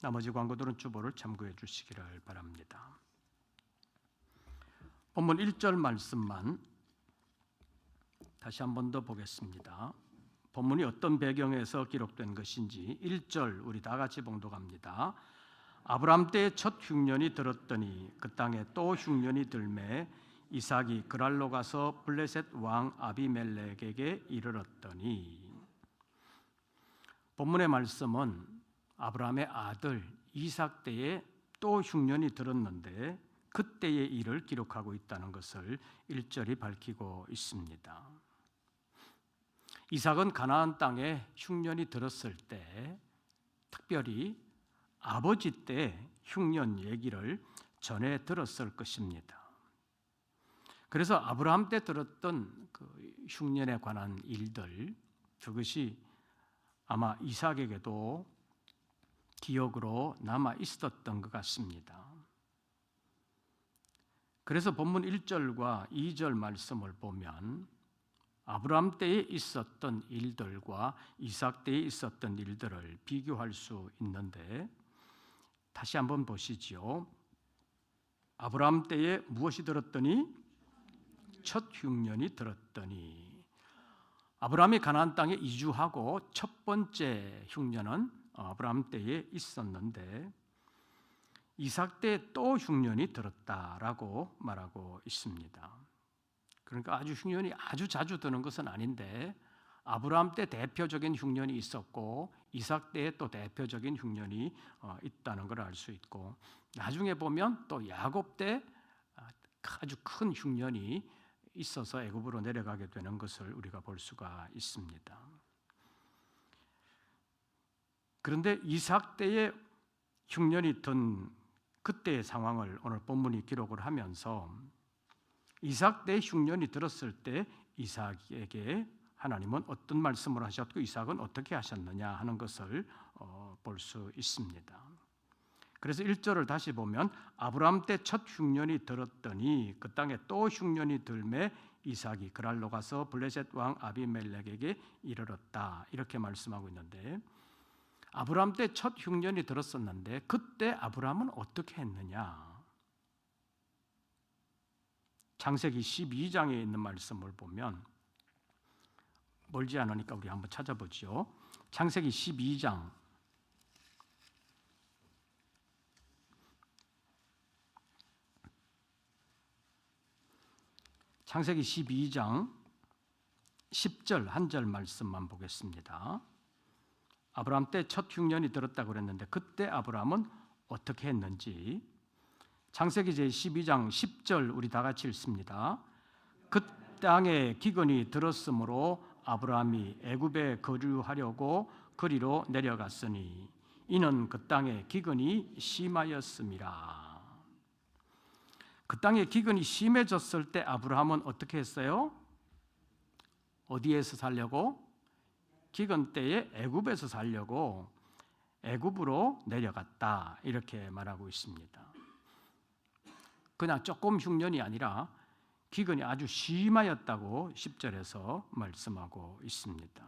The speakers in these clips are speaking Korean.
나머지 광고들은 주보를 참고해 주시기를 바랍니다. 본문 1절 말씀만 다시 한 번 더 보겠습니다. 본문이 어떤 배경에서 기록된 것인지 1절 우리 다 같이 봉독합니다. 아브라함 때의 첫 흉년이 들었더니 그 땅에 또 흉년이 들매 이삭이 그랄로 가서 블레셋 왕 아비멜렉에게 이르렀더니, 본문의 말씀은 아브라함의 아들 이삭 때에 또 흉년이 들었는데 그때의 일을 기록하고 있다는 것을 1절이 밝히고 있습니다. 이삭은 가나안 땅에 흉년이 들었을 때 특별히 아버지 때 흉년 얘기를 전해 들었을 것입니다. 그래서 아브라함 때 들었던 그 흉년에 관한 일들, 그것이 아마 이삭에게도 기억으로 남아 있었던 것 같습니다. 그래서 본문 1절과 2절 말씀을 보면 아브라함 때에 있었던 일들과 이삭 때에 있었던 일들을 비교할 수 있는데, 다시 한번 보시지요. 아브라함 때에 무엇이 들었더니? 첫 흉년이 들었더니. 아브라함이 가나안 땅에 이주하고 첫 번째 흉년은 아브라함 때에 있었는데 이삭 때에 또 흉년이 들었다라고 말하고 있습니다. 그러니까 흉년이 아주 자주 드는 것은 아닌데 아브라함 때 대표적인 흉년이 있었고 이삭 때에 또 대표적인 흉년이 있다는 걸 알 수 있고, 나중에 보면 또 야곱 때 아주 큰 흉년이 있어서 애굽으로 내려가게 되는 것을 우리가 볼 수가 있습니다. 그런데 이삭 때에 흉년이 든 그때의 상황을 오늘 본문이 기록을 하면서 이삭 때 흉년이 들었을 때 이삭에게 하나님은 어떤 말씀을 하셨고 이삭은 어떻게 하셨느냐 하는 것을 볼 수 있습니다. 그래서 1절을 다시 보면 아브라함 때 첫 흉년이 들었더니 그 땅에 또 흉년이 들매 이삭이 그랄로 가서 블레셋 왕 아비멜렉에게 이르렀다, 이렇게 말씀하고 있는데, 아브라함 때 첫 흉년이 들었었는데 그때 아브라함은 어떻게 했느냐? 창세기 12장에 있는 말씀을 보면 멀지 않으니까 우리 한번 찾아보죠. 창세기 12장 창세기 12장 10절 한 절 말씀만 보겠습니다. 아브라함 때 첫 흉년이 들었다고 그랬는데 그때 아브라함은 어떻게 했는지, 창세기 제12장 10절 우리 다 같이 읽습니다. 그 땅에 기근이 들었으므로 아브라함이 애굽에 거류하려고 그리로 내려갔으니 이는 그 땅에 기근이 심하였음이라. 그 땅에 기근이 심해졌을 때 아브라함은 어떻게 했어요? 어디에서 살려고? 기근 때에 애굽에서 살려고 애굽으로 내려갔다, 이렇게 말하고 있습니다. 그냥 조금 흉년이 아니라 기근이 아주 심하였다고 10절에서 말씀하고 있습니다.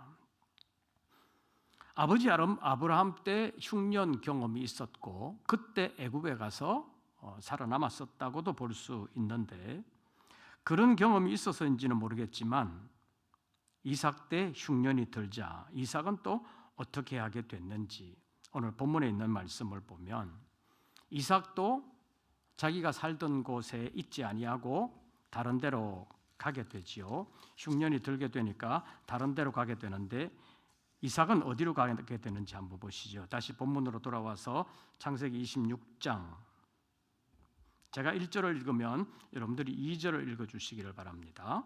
아버지 아브라함 때 흉년 경험이 있었고 그때 애굽에 가서 살아남았었다고도 볼 수 있는데, 그런 경험이 있어서인지는 모르겠지만 이삭 때 흉년이 들자 이삭은 또 어떻게 하게 됐는지 오늘 본문에 있는 말씀을 보면 이삭도 자기가 살던 곳에 있지 아니하고 다른 데로 가게 되지요. 흉년이 들게 되니까 다른 데로 가게 되는데 이삭은 어디로 가게 되는지 한번 보시죠. 다시 본문으로 돌아와서 창세기 26장, 제가 1절을 읽으면 여러분들이 2절을 읽어주시기를 바랍니다.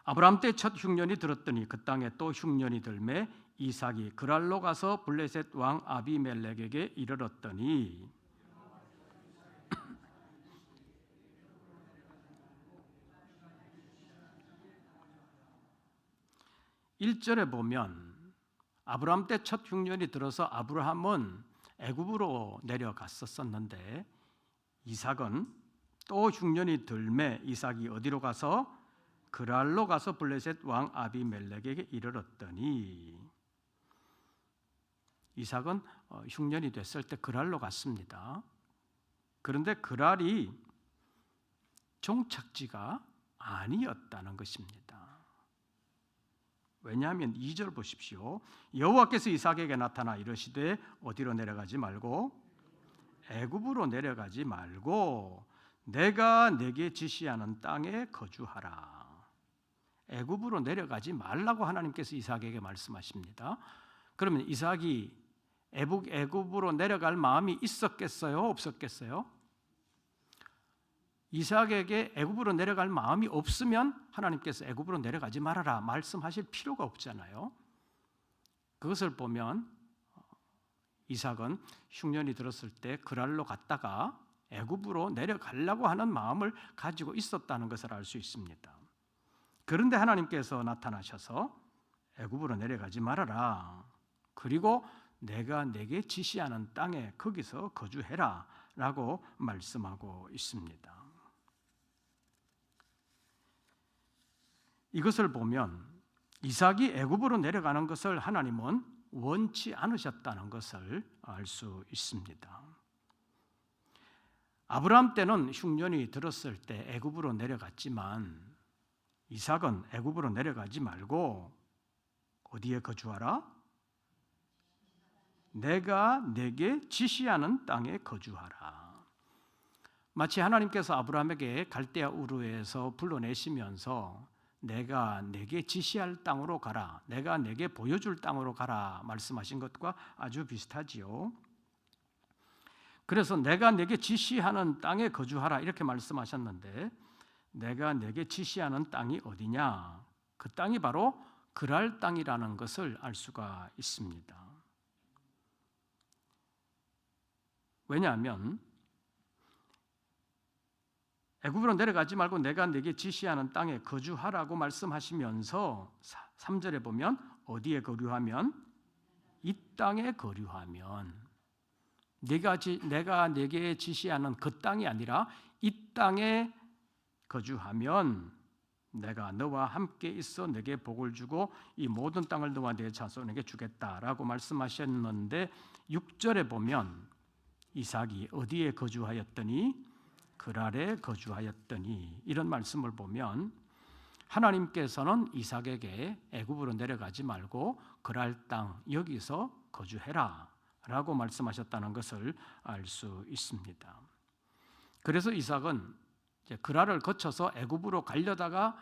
아브라함 때 첫 흉년이 들었더니 그 땅에 또 흉년이 들매 이삭이 그랄로 가서 블레셋 왕 아비멜렉에게 이르렀더니, 1절에 보면 아브라함 때 첫 흉년이 들어서 아브라함은 애굽으로 내려갔었는데 이삭은 또 흉년이 들매 이삭이 어디로 가서? 그랄로 가서 블레셋 왕 아비멜렉에게 이르렀더니, 이삭은 흉년이 됐을 때 그랄로 갔습니다. 그런데 그랄이 종착지가 아니었다는 것입니다. 왜냐하면 2절 보십시오. 여호와께서 이삭에게 나타나 이르시되 어디로 내려가지 말고 애굽으로 내려가지 말고 내가 내게 지시하는 땅에 거주하라. 애굽으로 내려가지 말라고 하나님께서 이삭에게 말씀하십니다. 그러면 이삭이 애굽으로 내려갈 마음이 있었겠어요? 없었겠어요? 이삭에게 애굽으로 내려갈 마음이 없으면 하나님께서 애굽으로 내려가지 말아라 말씀하실 필요가 없잖아요. 그것을 보면 이삭은 흉년이 들었을 때 그랄로 갔다가 애굽으로 내려가려고 하는 마음을 가지고 있었다는 것을 알 수 있습니다. 그런데 하나님께서 나타나셔서 애굽으로 내려가지 말아라. 그리고 내가 내게 지시하는 땅에 거기서 거주해라 라고 말씀하고 있습니다. 이것을 보면 이삭이 애굽으로 내려가는 것을 하나님은 원치 않으셨다는 것을 알 수 있습니다. 아브라함 때는 흉년이 들었을 때 애굽으로 내려갔지만 이삭은 애굽으로 내려가지 말고 어디에 거주하라? 내가 내게 지시하는 땅에 거주하라. 마치 하나님께서 아브라함에게 갈대아 우르에서 불러내시면서 내가 내게 지시할 땅으로 가라, 내가 내게 보여줄 땅으로 가라 말씀하신 것과 아주 비슷하지요. 그래서 내가 내게 지시하는 땅에 거주하라 이렇게 말씀하셨는데 내가 내게 지시하는 땅이 어디냐? 그 땅이 바로 그랄 땅이라는 것을 알 수가 있습니다. 왜냐하면 애굽으로 내려가지 말고 내가 네게 지시하는 땅에 거주하라고 말씀하시면서 3절에 보면 어디에 거류하면? 이 땅에 거류하면 내가 네게 지시하는 그 땅이 아니라 이 땅에 거주하면 내가 너와 함께 있어 네게 복을 주고 이 모든 땅을 너와 네 자손에게 주겠다라고 말씀하셨는데 6절에 보면 이삭이 어디에 거주하였더니 그랄에 거주하였더니 이런 말씀을 보면 하나님께서는 이삭에게 애굽으로 내려가지 말고 그랄 땅 여기서 거주해라 라고 말씀하셨다는 것을 알 수 있습니다. 그래서 이삭은 그랄을 거쳐서 애굽으로 가려다가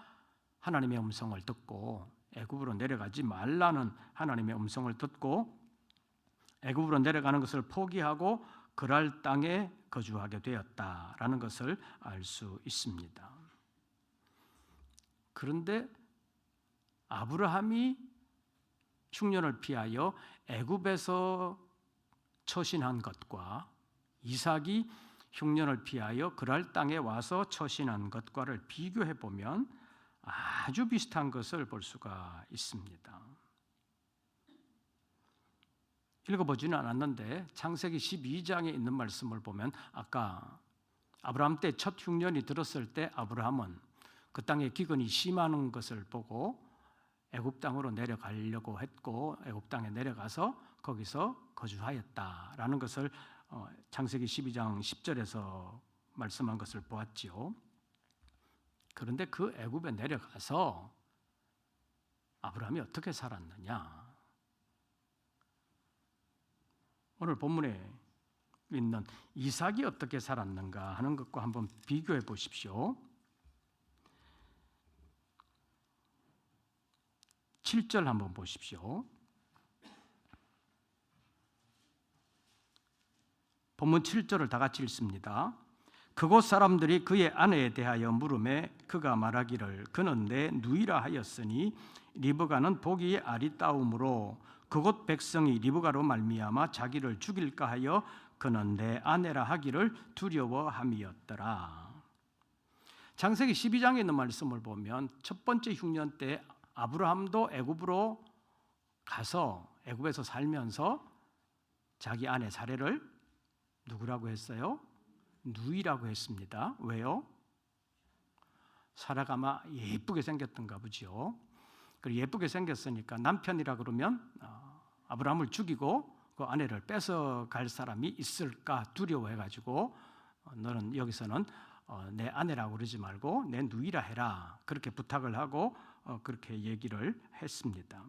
하나님의 음성을 듣고 애굽으로 내려가지 말라는 하나님의 음성을 듣고 애굽으로 내려가는 것을 포기하고 그랄 땅에 거주하게 되었다라는 것을 알 수 있습니다. 그런데 아브라함이 흉년을 피하여 애굽에서 처신한 것과 이삭이 흉년을 피하여 그랄 땅에 와서 처신한 것과를 비교해 보면 아주 비슷한 것을 볼 수가 있습니다. 읽어보지는 않았는데 창세기 12장에 있는 말씀을 보면 아까 아브라함 때 첫 흉년이 들었을 때 아브라함은 그 땅에 기근이 심한 것을 보고 애굽 땅으로 내려가려고 했고 애굽 땅에 내려가서 거기서 거주하였다라는 것을 창세기 12장 10절에서 말씀한 것을 보았지요. 그런데 그 애굽에 내려가서 아브라함이 어떻게 살았느냐? 오늘 본문에 있는 이삭이 어떻게 살았는가 하는 것과 한번 비교해 보십시오. 7절 한번 보십시오. 본문 7절을 다 같이 읽습니다. 그곳 사람들이 그의 아내에 대하여 물으매 그가 말하기를 그는 내 누이라 하였으니 리브가는 보기에 아리따움으로 그곳 백성이 리브가로 말미암아 자기를 죽일까 하여 그는 내 아내라 하기를 두려워함이었더라. 창세기 12장에 있는 말씀을 보면 첫 번째 흉년 때 아브라함도 애굽으로 가서 애굽에서 살면서 자기 아내 사레를 누구라고 했어요? 누이라고 했습니다. 왜요? 사라가 아마 예쁘게 생겼던가 보죠. 그리고 예쁘게 생겼으니까 남편이라 그러면 아브라함을 죽이고 그 아내를 뺏어갈 사람이 있을까 두려워해가지고 너는 여기서는 내 아내라고 그러지 말고 내 누이라 해라, 그렇게 부탁을 하고 그렇게 얘기를 했습니다.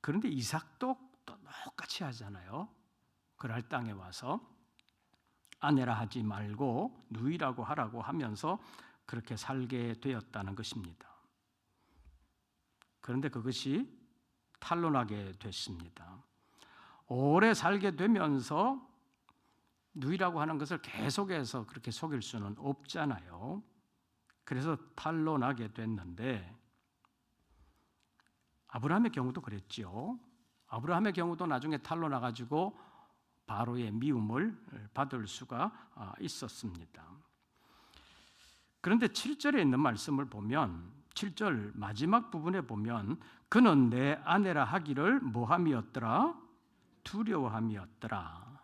그런데 이삭도 또 똑같이 하잖아요. 그랄 땅에 와서 아내라 하지 말고 누이라고 하라고 하면서 그렇게 살게 되었다는 것입니다. 그런데 그것이 탄로나게 됐습니다. 오래 살게 되면서 누이라고 하는 것을 계속해서 그렇게 속일 수는 없잖아요. 그래서 탄로나게 됐는데 아브라함의 경우도 그랬죠. 아브라함의 경우도 나중에 탄로나가지고 바로의 미움을 받을 수가 있었습니다. 그런데 7절에 있는 말씀을 보면 7절 마지막 부분에 보면 그는 내 아내라 하기를 뭐함이었더라? 두려워함이었더라.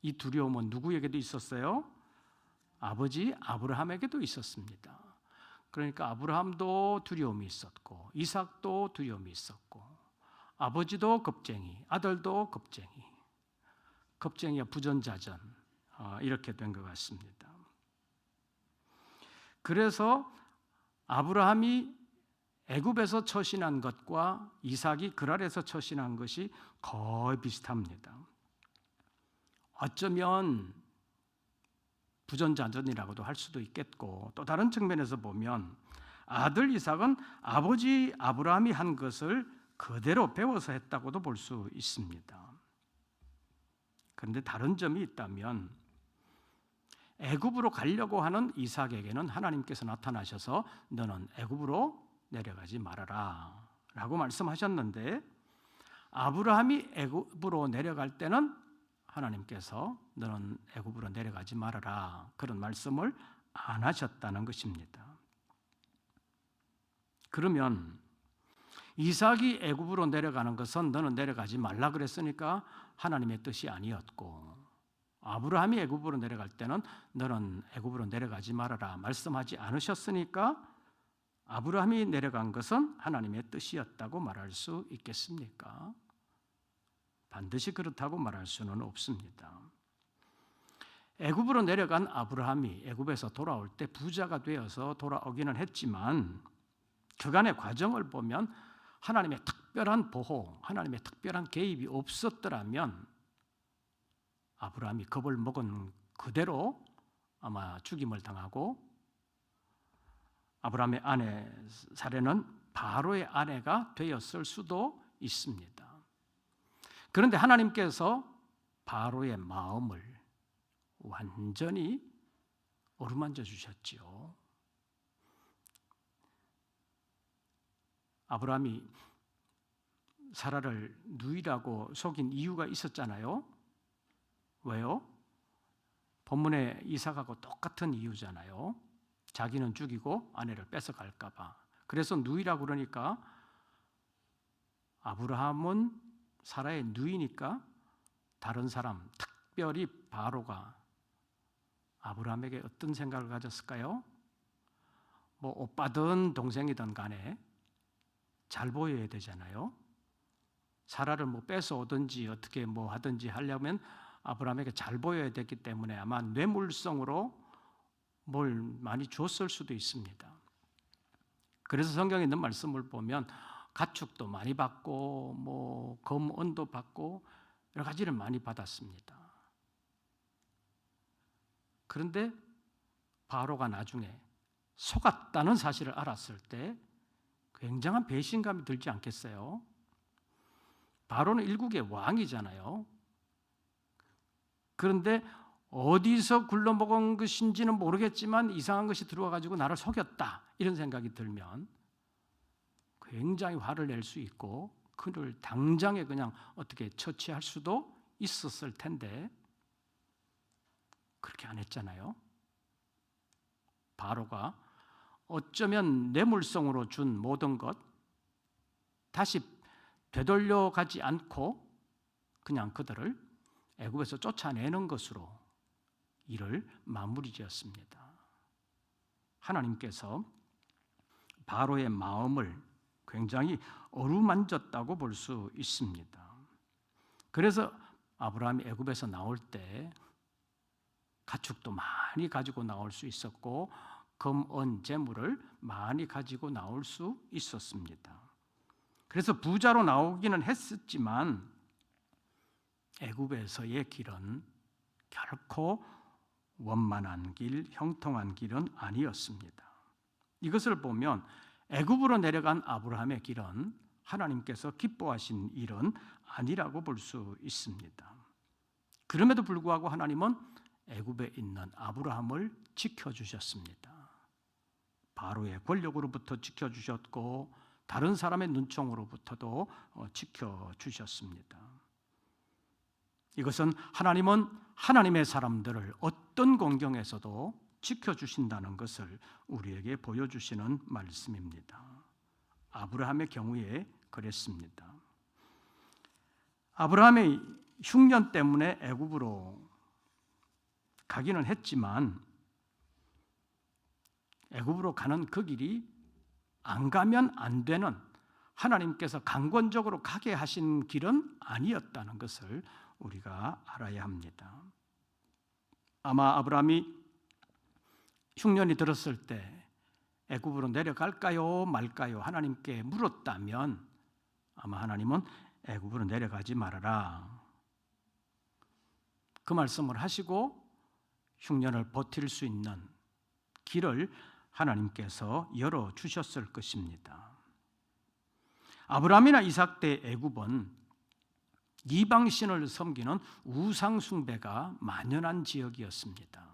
이 두려움은 누구에게도 있었어요? 아버지 아브라함에게도 있었습니다. 그러니까 아브라함도 두려움이 있었고 이삭도 두려움이 있었고 아버지도 겁쟁이, 아들도 겁쟁이, 겁쟁이와 부전자전 이렇게 된 것 같습니다. 그래서 아브라함이 애굽에서 처신한 것과 이삭이 그랄에서 처신한 것이 거의 비슷합니다. 어쩌면 부전자전이라고도 할 수도 있겠고 또 다른 측면에서 보면 아들 이삭은 아버지 아브라함이 한 것을 그대로 배워서 했다고도 볼 수 있습니다. 그런데 다른 점이 있다면 애굽으로 가려고 하는 이삭에게는 하나님께서 나타나셔서 너는 애굽으로 내려가지 말아라 라고 말씀하셨는데 아브라함이 애굽으로 내려갈 때는 하나님께서 너는 애굽으로 내려가지 말아라 그런 말씀을 안 하셨다는 것입니다. 그러면 이삭이 애굽으로 내려가는 것은 너는 내려가지 말라 그랬으니까 하나님의 뜻이 아니었고 아브라함이 애굽으로 내려갈 때는 너는 애굽으로 내려가지 말아라 말씀하지 않으셨으니까 아브라함이 내려간 것은 하나님의 뜻이었다고 말할 수 있겠습니까? 반드시 그렇다고 말할 수는 없습니다. 애굽으로 내려간 아브라함이 애굽에서 돌아올 때 부자가 되어서 돌아오기는 했지만 그간의 과정을 보면 하나님의 특별한 보호, 하나님의 특별한 개입이 없었더라면 아브라함이 겁을 먹은 그대로 아마 죽임을 당하고 아브라함의 아내 사례는 바로의 아내가 되었을 수도 있습니다. 그런데 하나님께서 바로의 마음을 완전히 어루만져 주셨지요. 아브라함이 사라를 누이라고 속인 이유가 있었잖아요. 왜요? 본문의 이삭하고 똑같은 이유잖아요. 자기는 죽이고 아내를 뺏어갈까 봐. 그래서 누이라고 그러니까 아브라함은 사라의 누이니까 다른 사람, 특별히 바로가 아브라함에게 어떤 생각을 가졌을까요? 뭐 오빠든 동생이든 간에 잘 보여야 되잖아요. 사라를 뭐 뺏어오든지 어떻게 뭐 하든지 하려면 아브라함에게 잘 보여야 됐기 때문에 아마 뇌물성으로 뭘 많이 줬을 수도 있습니다. 그래서 성경에 있는 말씀을 보면 가축도 많이 받고 뭐 검은도 받고 여러 가지를 많이 받았습니다. 그런데 바로가 나중에 속았다는 사실을 알았을 때 굉장한 배신감이 들지 않겠어요? 바로는 일국의 왕이잖아요. 그런데 어디서 굴러먹은 것인지는 모르겠지만 이상한 것이 들어와가지고 나를 속였다 이런 생각이 들면 굉장히 화를 낼 수 있고 그를 당장에 그냥 어떻게 처치할 수도 있었을 텐데 그렇게 안 했잖아요. 바로가 어쩌면 뇌물성으로 준 모든 것 다시 되돌려 가지 않고 그냥 그들을 애굽에서 쫓아내는 것으로 일을 마무리 지었습니다. 하나님께서 바로의 마음을 굉장히 어루만졌다고 볼 수 있습니다. 그래서 아브라함이 애굽에서 나올 때 가축도 많이 가지고 나올 수 있었고 금, 은, 재물을 많이 가지고 나올 수 있었습니다. 그래서 부자로 나오기는 했었지만 애굽에서의 길은 결코 원만한 길, 형통한 길은 아니었습니다. 이것을 보면 애굽으로 내려간 아브라함의 길은 하나님께서 기뻐하신 일은 아니라고 볼 수 있습니다. 그럼에도 불구하고 하나님은 애굽에 있는 아브라함을 지켜주셨습니다. 바로의 권력으로부터 지켜주셨고 다른 사람의 눈총으로부터도 지켜주셨습니다. 이것은 하나님은 하나님의 사람들을 어떤 공경에서도 지켜주신다는 것을 우리에게 보여주시는 말씀입니다. 아브라함의 경우에 그랬습니다. 아브라함의 흉년 때문에 애굽으로 가기는 했지만 애굽으로 가는 그 길이 안 가면 안 되는 하나님께서 강권적으로 가게 하신 길은 아니었다는 것을 우리가 알아야 합니다. 아마 아브라함이 흉년이 들었을 때 애굽으로 내려갈까요 말까요 하나님께 물었다면 아마 하나님은 애굽으로 내려가지 말아라 그 말씀을 하시고 흉년을 버틸 수 있는 길을 하나님께서 열어주셨을 것입니다. 아브라함이나 이삭 때 애굽은 이방신을 섬기는 우상숭배가 만연한 지역이었습니다.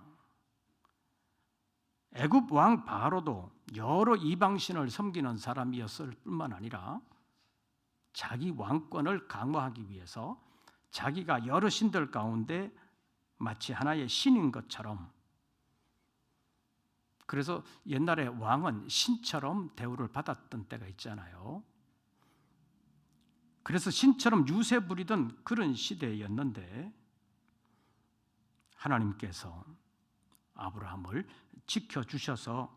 애굽 왕 바로도 여러 이방신을 섬기는 사람이었을 뿐만 아니라 자기 왕권을 강화하기 위해서 자기가 여러 신들 가운데 마치 하나의 신인 것처럼 그래서 옛날에 왕은 신처럼 대우를 받았던 때가 있잖아요. 그래서 신처럼 유세 부리던 그런 시대였는데 하나님께서 아브라함을 지켜주셔서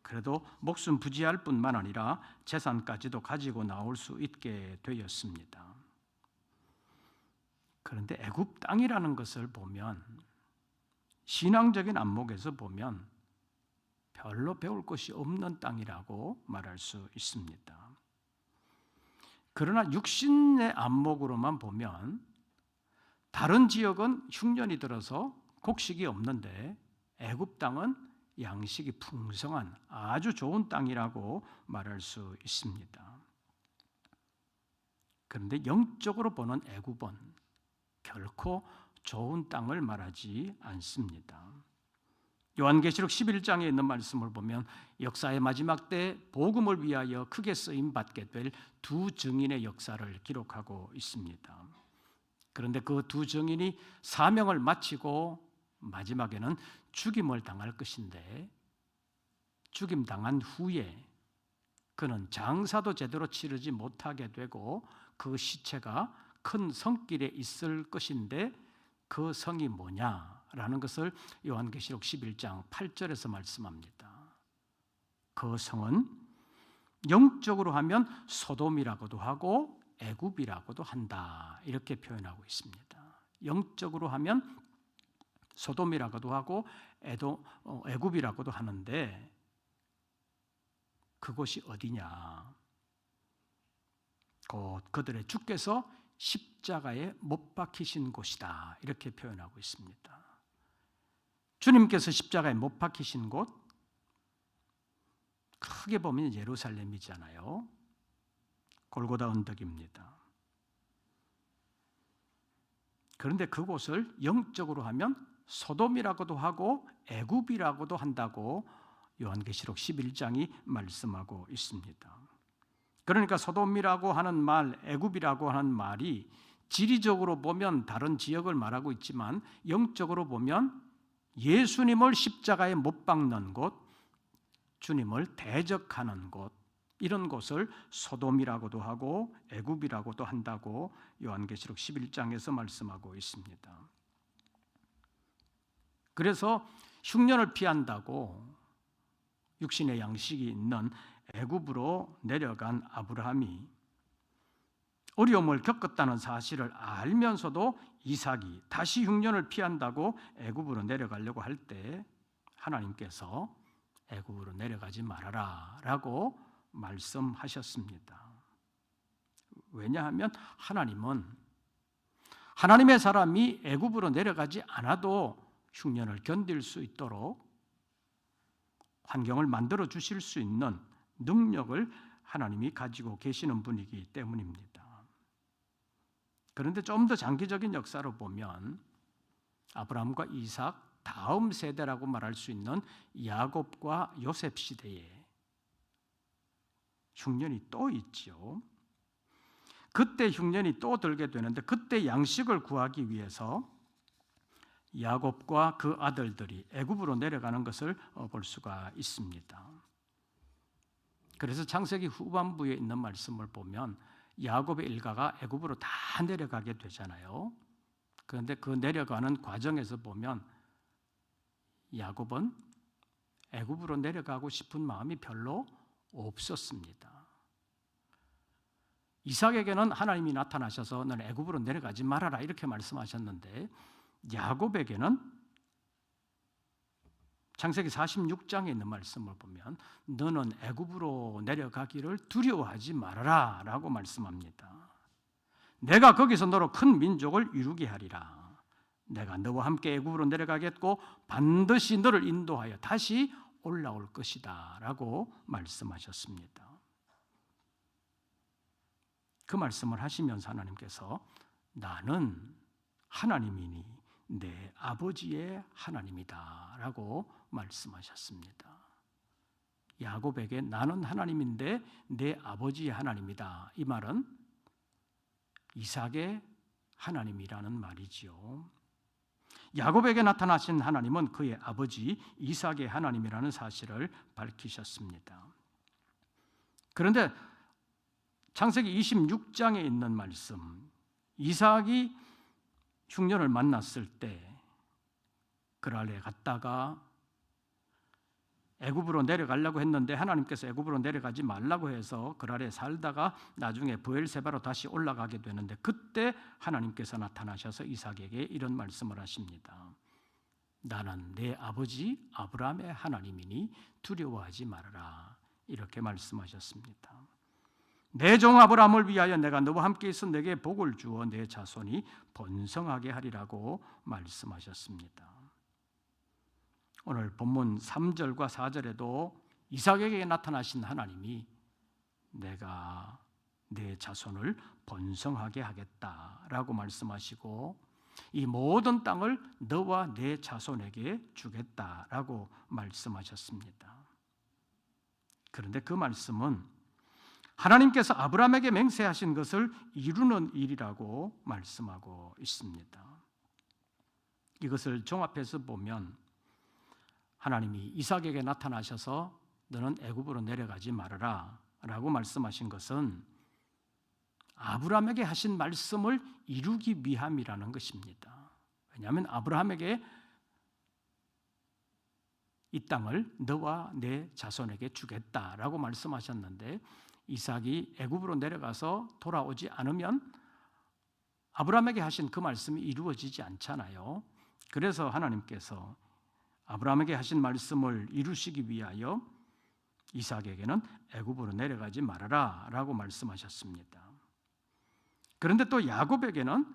그래도 목숨 부지할 뿐만 아니라 재산까지도 가지고 나올 수 있게 되었습니다. 그런데 애굽 땅이라는 것을 보면 신앙적인 안목에서 보면 별로 배울 것이 없는 땅이라고 말할 수 있습니다. 그러나 육신의 안목으로만 보면 다른 지역은 흉년이 들어서 곡식이 없는데 애굽 땅은 양식이 풍성한 아주 좋은 땅이라고 말할 수 있습니다. 그런데 영적으로 보는 애굽은 결코 좋은 땅을 말하지 않습니다. 요한계시록 11장에 있는 말씀을 보면 역사의 마지막 때 복음을 위하여 크게 쓰임받게 될 두 증인의 역사를 기록하고 있습니다. 그런데 그 두 증인이 사명을 마치고 마지막에는 죽임을 당할 것인데 죽임당한 후에 그는 장사도 제대로 치르지 못하게 되고 그 시체가 큰 성길에 있을 것인데 그 성이 뭐냐라는 것을 요한계시록 11장 8절에서 말씀합니다. 그 성은 영적으로 하면 소돔이라고도 하고 애굽이라고도 한다 이렇게 표현하고 있습니다. 영적으로 하면 소돔이라고도 하고 애굽이라고도 하는데 그곳이 어디냐? 곧 그들의 주께서 십자가에 못 박히신 곳이다 이렇게 표현하고 있습니다. 주님께서 십자가에 못 박히신 곳 크게 보면 예루살렘이잖아요. 골고다 언덕입니다. 그런데 그곳을 영적으로 하면 소돔이라고도 하고 애굽이라고도 한다고 요한계시록 11장이 말씀하고 있습니다. 그러니까 소돔이라고 하는 말, 애굽이라고 하는 말이 지리적으로 보면 다른 지역을 말하고 있지만 영적으로 보면 예수님을 십자가에 못 박는 곳, 주님을 대적하는 곳, 이런 곳을 소돔이라고도 하고 애굽이라고도 한다고 요한계시록 11장에서 말씀하고 있습니다. 그래서 흉년을 피한다고 육신의 양식이 있는 애굽으로 내려간 아브라함이 어려움을 겪었다는 사실을 알면서도 이삭이 다시 흉년을 피한다고 애굽으로 내려가려고 할 때 하나님께서 애굽으로 내려가지 말아라 라고 말씀하셨습니다. 왜냐하면 하나님은 하나님의 사람이 애굽으로 내려가지 않아도 흉년을 견딜 수 있도록 환경을 만들어 주실 수 있는 능력을 하나님이 가지고 계시는 분이기 때문입니다. 그런데 좀 더 장기적인 역사로 보면 아브라함과 이삭 다음 세대라고 말할 수 있는 야곱과 요셉 시대에 흉년이 또 있죠. 그때 흉년이 또 들게 되는데 그때 양식을 구하기 위해서 야곱과 그 아들들이 애굽으로 내려가는 것을 볼 수가 있습니다. 그래서 창세기 후반부에 있는 말씀을 보면 야곱의 일가가 애굽으로 다 내려가게 되잖아요. 그런데 그 내려가는 과정에서 보면 야곱은 애굽으로 내려가고 싶은 마음이 별로 없었습니다. 이삭에게는 하나님이 나타나셔서 너는 애굽으로 내려가지 말아라 이렇게 말씀하셨는데 야곱에게는 창세기 46장에 있는 말씀을 보면 너는 애굽으로 내려가기를 두려워하지 말아라 라고 말씀합니다. 내가 거기서 너로 큰 민족을 이루게 하리라. 내가 너와 함께 애굽으로 내려가겠고 반드시 너를 인도하여 다시 올라올 것이다 라고 말씀하셨습니다. 그 말씀을 하시면서 하나님께서 나는 하나님이니 내 아버지의 하나님이다 라고 말씀하셨습니다. 야곱에게 나는 하나님인데 내 아버지의 하나님이다. 이 말은 이삭의 하나님이라는 말이지요. 야곱에게 나타나신 하나님은 그의 아버지 이삭의 하나님이라는 사실을 밝히셨습니다. 그런데 창세기 26장에 있는 말씀, 이삭이 흉년을 만났을 때 그랄에 갔다가 애굽으로 내려가려고 했는데 하나님께서 애굽으로 내려가지 말라고 해서 그랄에 살다가 나중에 브엘세바로 다시 올라가게 되는데 그때 하나님께서 나타나셔서 이삭에게 이런 말씀을 하십니다. 나는 내 아버지 아브라함의 하나님이니 두려워하지 말아라. 이렇게 말씀하셨습니다. 내 종 아브라함을 위하여 내가 너와 함께 있어 내게 복을 주어 내 자손이 번성하게 하리라고 말씀하셨습니다. 오늘 본문 3절과 4절에도 이삭에게 나타나신 하나님이 내가 내 자손을 번성하게 하겠다라고 말씀하시고 이 모든 땅을 너와 내 자손에게 주겠다라고 말씀하셨습니다. 그런데 그 말씀은 하나님께서 아브라함에게 맹세하신 것을 이루는 일이라고 말씀하고 있습니다. 이것을 종합해서 보면 하나님이 이삭에게 나타나셔서 너는 애굽으로 내려가지 말아라 라고 말씀하신 것은 아브라함에게 하신 말씀을 이루기 위함이라는 것입니다. 왜냐하면 아브라함에게 이 땅을 너와 내 자손에게 주겠다라고 말씀하셨는데 이삭이 애굽으로 내려가서 돌아오지 않으면 아브라함에게 하신 그 말씀이 이루어지지 않잖아요. 그래서 하나님께서 아브라함에게 하신 말씀을 이루시기 위하여 이삭에게는 애굽으로 내려가지 말아라 라고 말씀하셨습니다. 그런데 또 야곱에게는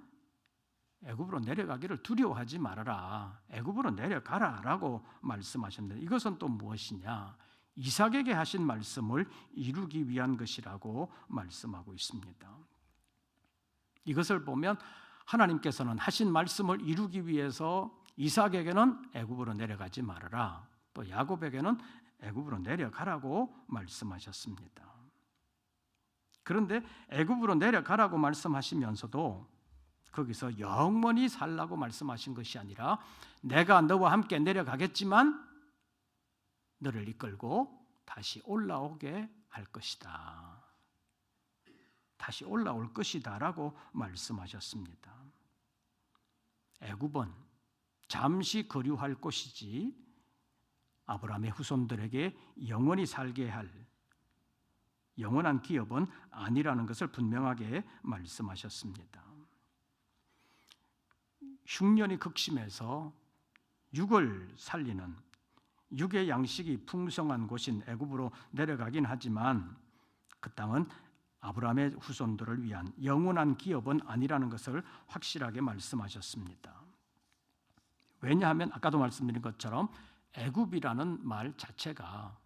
애굽으로 내려가기를 두려워하지 말아라, 애굽으로 내려가라 라고 말씀하셨는데 이것은 또 무엇이냐? 이삭에게 하신 말씀을 이루기 위한 것이라고 말씀하고 있습니다. 이것을 보면 하나님께서는 하신 말씀을 이루기 위해서 이삭에게는 애굽으로 내려가지 말아라, 또 야곱에게는 애굽으로 내려가라고 말씀하셨습니다. 그런데 애굽으로 내려가라고 말씀하시면서도 거기서 영원히 살라고 말씀하신 것이 아니라 내가 너와 함께 내려가겠지만 너를 이끌고 다시 올라오게 할 것이다. 다시 올라올 것이다 라고 말씀하셨습니다. 애굽은 잠시 거류할 곳이지 아브라함의 후손들에게 영원히 살게 할 영원한 기업은 아니라는 것을 분명하게 말씀하셨습니다. 흉년이 극심해서 육을 살리는 육의 양식이 풍성한 곳인 애굽으로 내려가긴 하지만 그 땅은 아브라함의 후손들을 위한 영원한 기업은 아니라는 것을 확실하게 말씀하셨습니다. 왜냐하면 아까도 말씀드린 것처럼 애굽이라는 말 자체가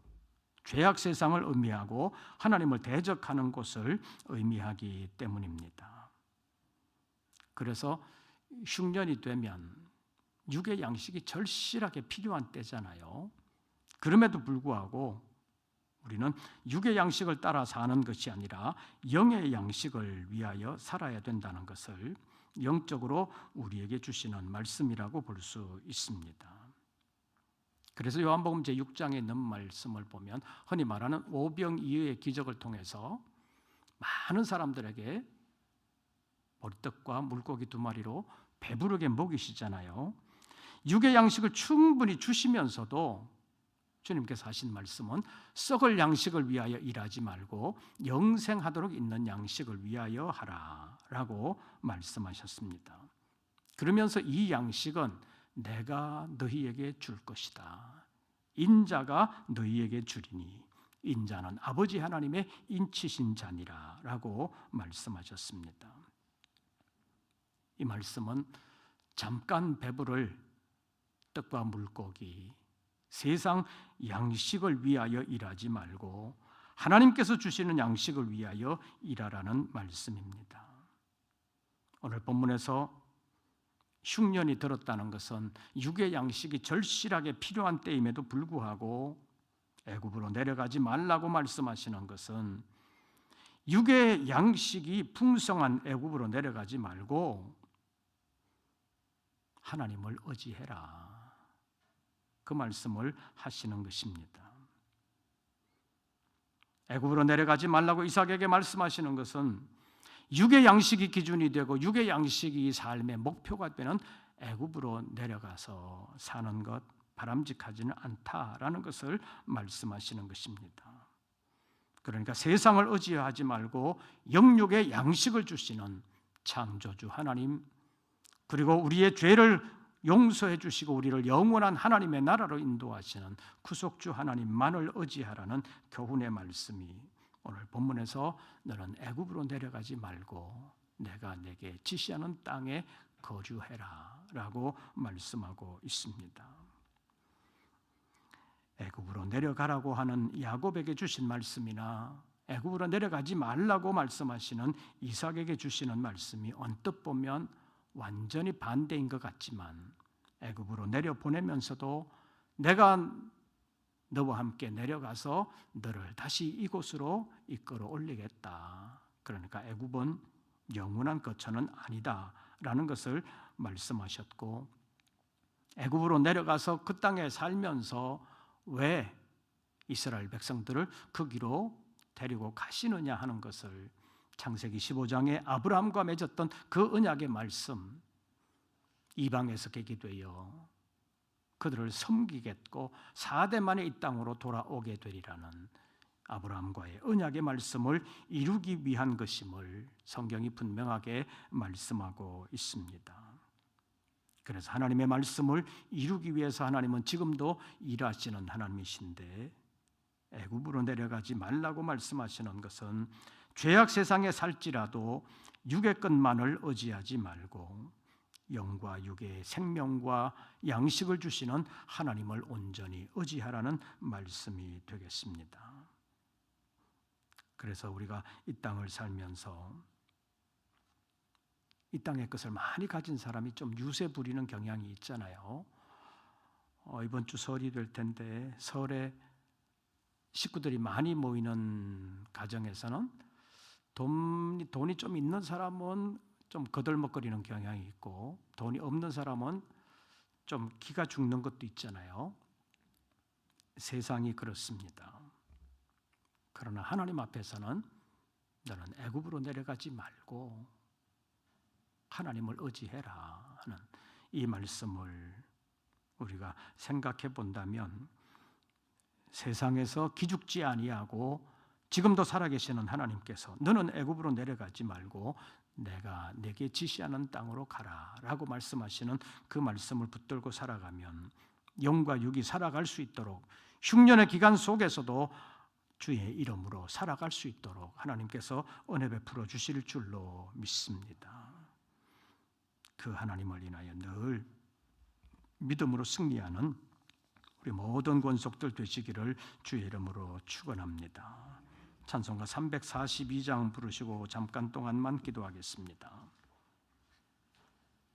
죄악 세상을 의미하고 하나님을 대적하는 곳을 의미하기 때문입니다. 그래서 흉년이 되면 육의 양식이 절실하게 필요한 때잖아요. 그럼에도 불구하고 우리는 육의 양식을 따라 사는 것이 아니라 영의 양식을 위하여 살아야 된다는 것을 영적으로 우리에게 주시는 말씀이라고 볼 수 있습니다. 그래서 요한복음 제6장에 있는 말씀을 보면 흔히 말하는 오병이어의 기적을 통해서 많은 사람들에게 보리떡과 물고기 2마리로 배부르게 먹이시잖아요. 육의 양식을 충분히 주시면서도 주님께서 하신 말씀은 썩을 양식을 위하여 일하지 말고 영생하도록 있는 양식을 위하여 하라라고 말씀하셨습니다. 그러면서 이 양식은 내가 너희에게 줄 것이다. 인자가 너희에게 주리니 인자는 아버지 하나님의 인치신 자니라라고 말씀하셨습니다. 이 말씀은 잠깐 배부를 떡과 물고기, 세상 양식을 위하여 일하지 말고 하나님께서 주시는 양식을 위하여 일하라는 말씀입니다. 오늘 본문에서 흉년이 들었다는 것은 육의 양식이 절실하게 필요한 때임에도 불구하고 애굽으로 내려가지 말라고 말씀하시는 것은 육의 양식이 풍성한 애굽으로 내려가지 말고 하나님을 의지해라. 그 말씀을 하시는 것입니다. 애굽으로 내려가지 말라고 이삭에게 말씀하시는 것은 육의 양식이 기준이 되고 육의 양식이 삶의 목표가 되는 애굽으로 내려가서 사는 것 바람직하지는 않다라는 것을 말씀하시는 것입니다. 그러니까 세상을 의지하지 말고 영육의 양식을 주시는 창조주 하나님, 그리고 우리의 죄를 용서해 주시고 우리를 영원한 하나님의 나라로 인도하시는 구속주 하나님만을 의지하라는 교훈의 말씀이 오늘 본문에서 너는 애굽으로 내려가지 말고 내가 내게 지시하는 땅에 거주해라 라고 말씀하고 있습니다. 애굽으로 내려가라고 하는 야곱에게 주신 말씀이나 애굽으로 내려가지 말라고 말씀하시는 이삭에게 주시는 말씀이 언뜻 보면 완전히 반대인 것 같지만 애굽으로 내려보내면서도 내가 너와 함께 내려가서 너를 다시 이곳으로 이끌어 올리겠다. 그러니까 애굽은 영원한 거처는 아니다라는 것을 말씀하셨고, 애굽으로 내려가서 그 땅에 살면서 왜 이스라엘 백성들을 그 길로 데리고 가시느냐 하는 것을 창세기 15장에 아브라함과 맺었던 그 언약의 말씀, 이방에서 계게 되어 그들을 섬기겠고 4대 만에 이 땅으로 돌아오게 되리라는 아브라함과의 언약의 말씀을 이루기 위한 것임을 성경이 분명하게 말씀하고 있습니다. 그래서 하나님의 말씀을 이루기 위해서 하나님은 지금도 일하시는 하나님이신데 애굽으로 내려가지 말라고 말씀하시는 것은 죄악 세상에 살지라도 육의 것만을 의지하지 말고 영과 육의 생명과 양식을 주시는 하나님을 온전히 의지하라는 말씀이 되겠습니다. 그래서 우리가 이 땅을 살면서 이 땅의 것을 많이 가진 사람이 좀 유세 부리는 경향이 있잖아요. 이번 주 설이 될 텐데 설에 식구들이 많이 모이는 가정에서는 돈이 좀 있는 사람은 좀 거들먹거리는 경향이 있고 돈이 없는 사람은 좀 기가 죽는 것도 있잖아요. 세상이 그렇습니다. 그러나 하나님 앞에서는 너는 애굽으로 내려가지 말고 하나님을 의지해라 하는 이 말씀을 우리가 생각해 본다면 세상에서 기죽지 아니하고 지금도 살아계시는 하나님께서 너는 애굽으로 내려가지 말고 내가 내게 지시하는 땅으로 가라라고 말씀하시는 그 말씀을 붙들고 살아가면 영과 육이 살아갈 수 있도록 흉년의 기간 속에서도 주의 이름으로 살아갈 수 있도록 하나님께서 은혜 베풀어 주실 줄로 믿습니다. 그 하나님을 인하여 늘 믿음으로 승리하는 우리 모든 권속들 되시기를 주의 이름으로 축원합니다. 찬송가 342장 부르시고 잠깐 동안만 기도하겠습니다.